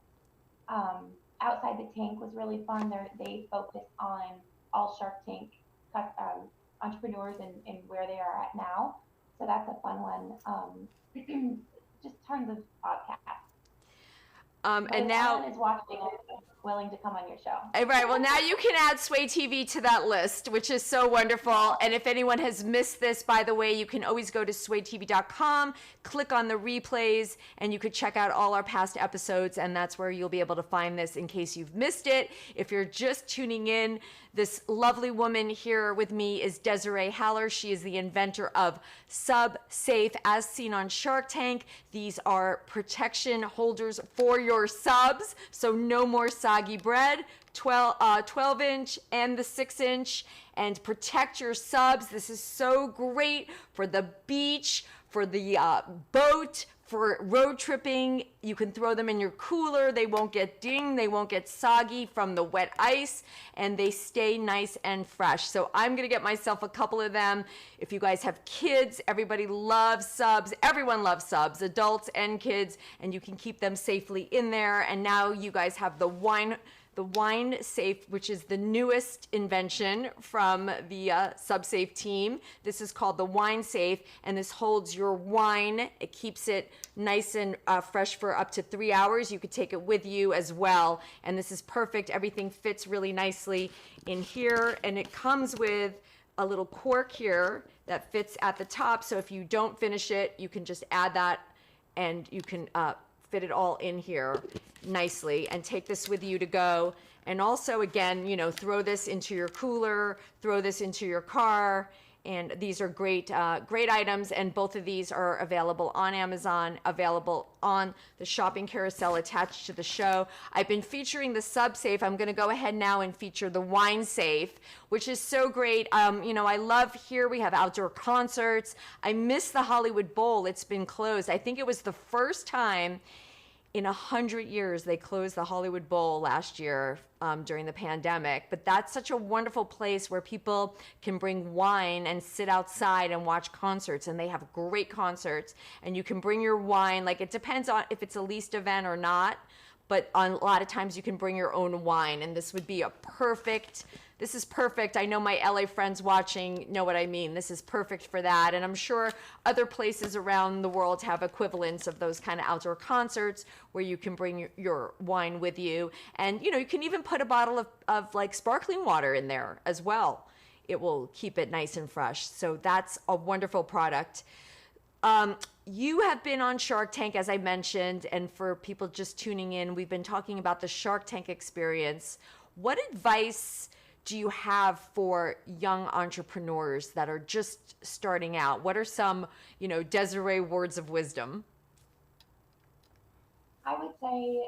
Outside the Tank was really fun. They focus on all Shark Tank entrepreneurs and where they are at now. So that's a fun one. Just tons of podcasts. And now Ellen is watching and willing to come on your show. Right. Well, now you can add Sway TV to that list, which is so wonderful. And if anyone has missed this, by the way, you can always go to swaytv.com, click on the replays, and you could check out all our past episodes. And that's where you'll be able to find this in case you've missed it. If you're just tuning in, this lovely woman here with me is Desiree Haller. She is the inventor of SubSafe, as seen on Shark Tank. These are protection holders for your subs, so no more soggy bread. 12-inch and the 6-inch, and protect your subs. This is so great for the beach, for the boat, for road tripping. You can throw them in your cooler. They won't get dinged. They won't get soggy from the wet ice, and they stay nice and fresh. So I'm going to get myself a couple of them. If you guys have kids, everybody loves subs. Everyone loves subs, adults and kids, and you can keep them safely in there. And now you guys have the wine safe, which is the newest invention from the SubSafe team. This is called the wine safe, and this holds your wine. It keeps it nice and fresh for up to 3 hours. You could take it with you as well, and this is perfect. Everything fits really nicely in here, and it comes with a little cork here that fits at the top, so if you don't finish it, you can just add that, and you can fit it all in here nicely and take this with you to go. And also, again, throw this into your cooler, throw this into your car. And these are great items, and both of these are available on Amazon, available on the shopping carousel attached to the show. I've been featuring the SubSafe. I'm going to go ahead now and feature the wine safe, which is so great. I love here we have outdoor concerts. I miss the Hollywood Bowl. It's been closed. I think it was the first time in 100 years they closed the Hollywood Bowl last year during the pandemic. But that's such a wonderful place where people can bring wine and sit outside and watch concerts, and they have great concerts. And you can bring your wine, like it depends on if it's a leased event or not, but on a lot of times you can bring your own wine, and this would be this is perfect. I know my LA friends watching know what I mean. This is perfect for that. And I'm sure other places around the world have equivalents of those kind of outdoor concerts where you can bring your wine with you. And, you can even put a bottle of like sparkling water in there as well. It will keep it nice and fresh. So that's a wonderful product. You have been on Shark Tank, as I mentioned, and for people just tuning in, we've been talking about the Shark Tank experience. What advice do you have for young entrepreneurs that are just starting out? What are some, Desiree words of wisdom? I would say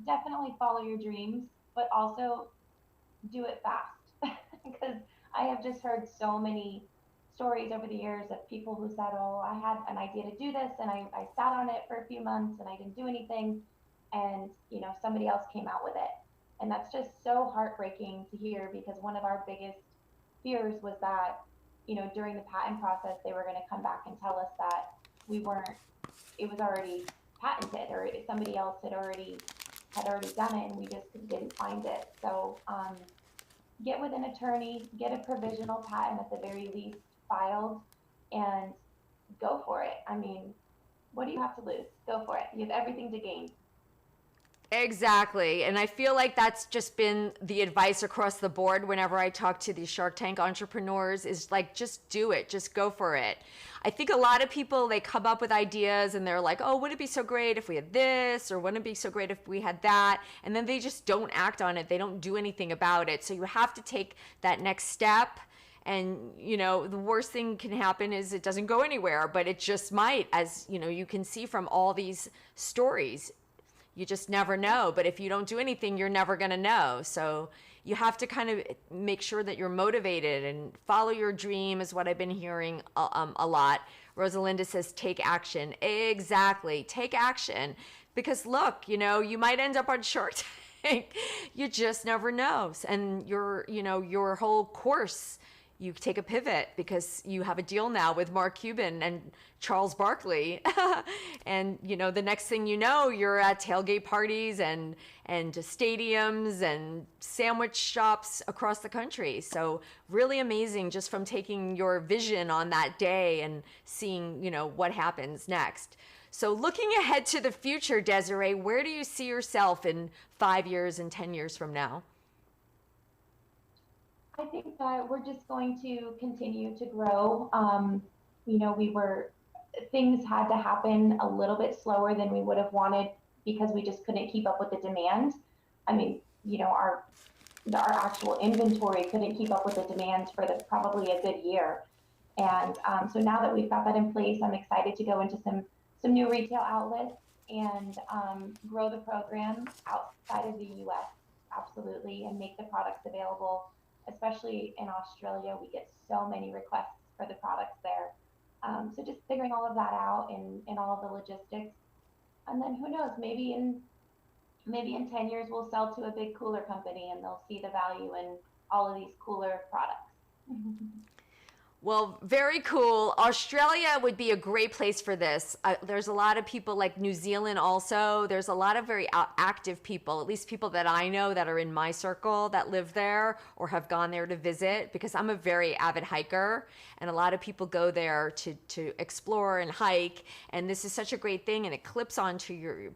definitely follow your dreams, but also do it fast. Because I have just heard so many stories over the years of people who said, oh, I had an idea to do this, and I sat on it for a few months and I didn't do anything, and somebody else came out with it. And that's just so heartbreaking to hear, because one of our biggest fears was that, during the patent process, they were going to come back and tell us that it was already patented, or somebody else had already done it, and we just didn't find it. So get with an attorney, get a provisional patent at the very least filed, and go for it. I mean, what do you have to lose? Go for it. You have everything to gain. Exactly. And I feel like that's just been the advice across the board whenever I talk to these Shark Tank entrepreneurs is like, just do it, just go for it. I think a lot of people, they come up with ideas and they're like, oh, wouldn't it be so great if we had this? Or wouldn't it be so great if we had that? And then they just don't act on it. They don't do anything about it. So you have to take that next step. And, you know, the worst thing can happen is it doesn't go anywhere, but it just might, as, you know, you can see from all these stories. You just never know. But if you don't do anything, you're never going to know. So you have to kind of make sure that you're motivated and follow your dream is what I've been hearing a lot. Rosalinda says, take action. Exactly. Take action. Because look, you know, you might end up on Shark Tank. You just never know. And your whole course, you take a pivot because you have a deal now with Mark Cuban and Charles Barkley. And, you know, the next thing you know, you're at tailgate parties and stadiums and sandwich shops across the country. So really amazing just from taking your vision on that day and seeing, you know, what happens next. So looking ahead to the future, Desiree, where do you see yourself in 5 years and 10 years from now? I think that we're just going to continue to grow. You know, things had to happen a little bit slower than we would have wanted because we just couldn't keep up with the demand. I mean, you know, our actual inventory couldn't keep up with the demand for probably a good year. And so now that we've got that in place, I'm excited to go into some new retail outlets and grow the program outside of the US, absolutely, and make the products available. Especially in Australia, we get so many requests for the products there. So just figuring all of that out and all of the logistics. And then who knows, maybe in 10 years, we'll sell to a big cooler company and they'll see the value in all of these cooler products. Well, very cool. Australia would be a great place for this. There's a lot of people like New Zealand also. There's a lot of very active people, at least people that I know that are in my circle that live there or have gone there to visit because I'm a very avid hiker and a lot of people go there to explore and hike. And this is such a great thing and it clips onto your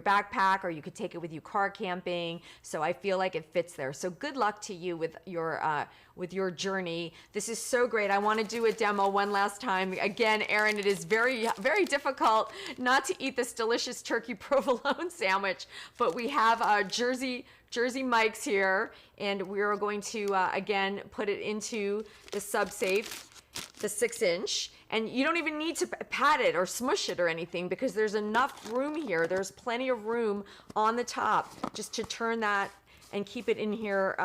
backpack or you could take it with you car camping. So I feel like it fits there. So good luck to you with your journey. This is so great. I want to do a demo one last time. Again, Erin, it is very, very difficult not to eat this delicious turkey provolone sandwich, but we have Jersey Mike's here, and we are going to, again, put it into the SubSafe, the 6-inch. And you don't even need to pat it or smush it or anything because there's enough room here. There's plenty of room on the top just to turn that and keep it in here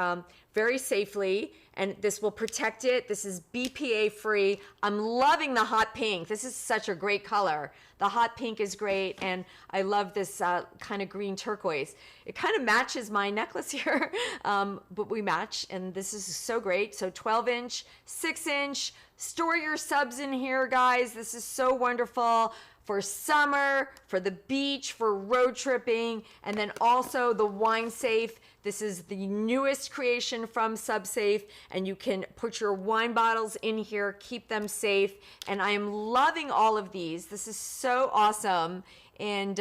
very safely. And this will protect it. This is BPA free. I'm loving the hot pink. This is such a great color. The hot pink is great. And I love this kind of green turquoise. It kind of matches my necklace here, but we match. And this is so great. So 12-inch, 6-inch, store your subs in here, guys. This is so wonderful. For summer, for the beach, for road tripping, and then also the wine safe. This is the newest creation from SubSafe, and you can put your wine bottles in here, keep them safe. And I am loving all of these. This is so awesome. And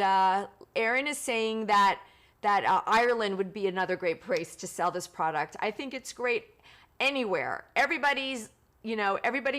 Erin is saying that Ireland would be another great place to sell this product. I think it's great anywhere. Everybody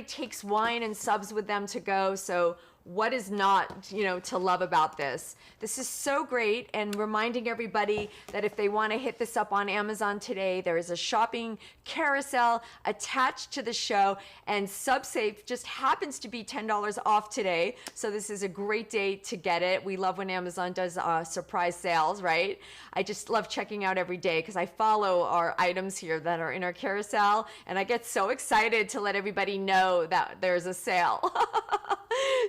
takes wine and subs with them to go. So what is not, to love about this? This is so great, and reminding everybody that if they want to hit this up on Amazon today, there is a shopping carousel attached to the show, and SubSafe just happens to be $10 off today. So this is a great day to get it. We love when Amazon does surprise sales, right? I just love checking out every day because I follow our items here that are in our carousel, and I get so excited to let everybody know that there's a sale.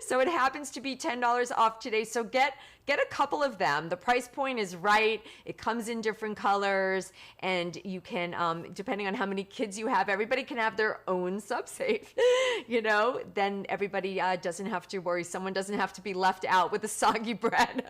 So it happens to be $10 off today. So get a couple of them. The price point is right. It comes in different colors, and you can, depending on how many kids you have, everybody can have their own SubSafe. Then everybody doesn't have to worry. Someone doesn't have to be left out with the soggy bread.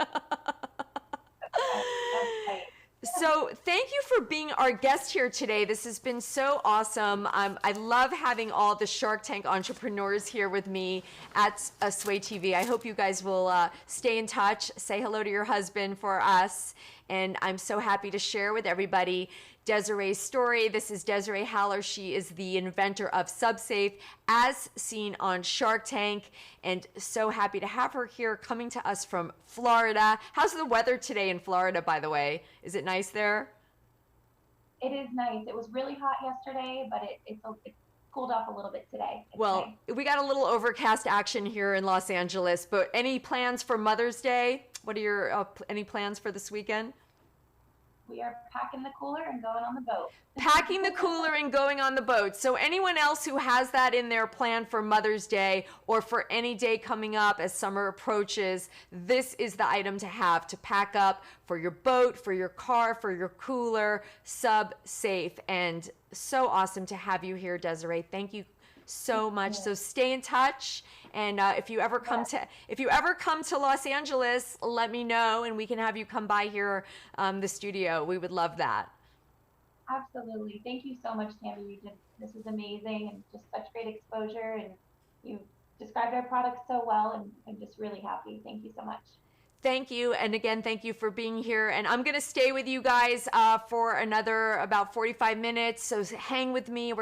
So thank you for being our guest here today. This has been so awesome. I love having all the Shark Tank entrepreneurs here with me at Sway TV. I hope you guys will stay in touch. Say hello to your husband for us. And I'm so happy to share with everybody Desiree's story. This is Desiree Haller. She is the inventor of SubSafe, as seen on Shark Tank, and so happy to have her here coming to us from Florida. How's the weather today in Florida, by the way? Is it nice there? It is nice. It was really hot yesterday, but it's cooled off a little bit today. It's Well, nice. we got a little overcast action here in Los Angeles, but any plans for Mother's Day? What are your any plans for this weekend? We are packing the cooler and going on the boat. Packing the cooler and going on the boat. So anyone else who has that in their plan for Mother's Day or for any day coming up as summer approaches, this is the item to have to pack up for your boat, for your car, for your cooler, SubSafe. And so awesome to have you here, Desiree. Thank you so much. So stay in touch, and if you ever come to Los Angeles, let me know and we can have you come by here, the studio. We would love that. Absolutely. Thank you so much, Tammy. This is amazing and just such great exposure, and you described our product so well, and I'm just really happy. Thank you so much. Thank you. And again, thank you for being here. And I'm going to stay with you guys for another about 45 minutes. So hang with me. We're